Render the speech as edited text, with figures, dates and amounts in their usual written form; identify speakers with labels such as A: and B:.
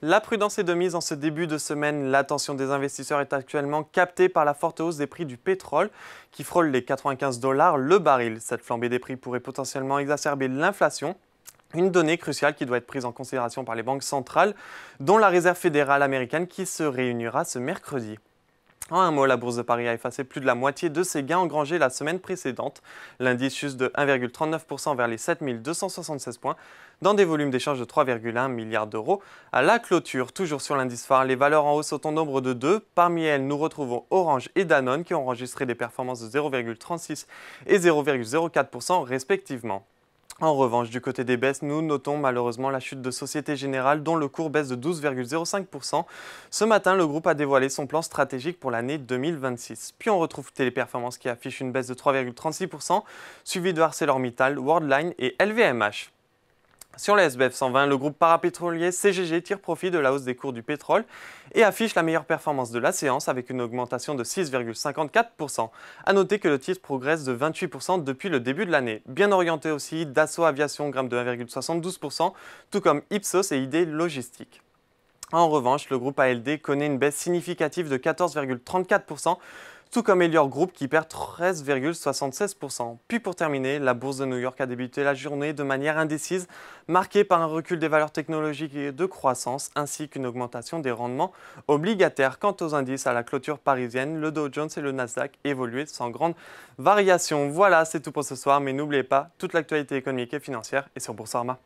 A: La prudence est de mise en ce début de semaine. L'attention des investisseurs est actuellement captée par la forte hausse des prix du pétrole qui frôle les 95 $ le baril. Cette flambée des prix pourrait potentiellement exacerber l'inflation. Une donnée cruciale qui doit être prise en considération par les banques centrales, dont la Réserve fédérale américaine qui se réunira ce mercredi. En un mot, la bourse de Paris a effacé plus de la moitié de ses gains engrangés la semaine précédente. L'indice chute de 1,39% vers les 7276 points, dans des volumes d'échange de 3,1 milliards d'euros. À la clôture, toujours sur l'indice phare, les valeurs en hausse sont au nombre de 2. Parmi elles, nous retrouvons Orange et Danone qui ont enregistré des performances de 0,36 et 0,04% respectivement. En revanche, du côté des baisses, nous notons malheureusement la chute de Société Générale dont le cours baisse de 12,05%. Ce matin, le groupe a dévoilé son plan stratégique pour l'année 2026. Puis on retrouve Téléperformance qui affiche une baisse de 3,36%, suivi de ArcelorMittal, Worldline et LVMH. Sur les SBF 120, le groupe parapétrolier CGG tire profit de la hausse des cours du pétrole et affiche la meilleure performance de la séance avec une augmentation de 6,54%. A noter que le titre progresse de 28% depuis le début de l'année. Bien orienté aussi, Dassault Aviation grimpe de 1,72%, tout comme Ipsos et ID Logistique. En revanche, le groupe ALD connaît une baisse significative de 14,34%, tout comme Elior Group qui perd 13,76%. Puis pour terminer, la bourse de New York a débuté la journée de manière indécise, marquée par un recul des valeurs technologiques et de croissance, ainsi qu'une augmentation des rendements obligataires. Quant aux indices à la clôture parisienne, le Dow Jones et le Nasdaq évoluaient sans grande variation. Voilà, c'est tout pour ce soir, mais n'oubliez pas, toute l'actualité économique et financière est sur Boursorama.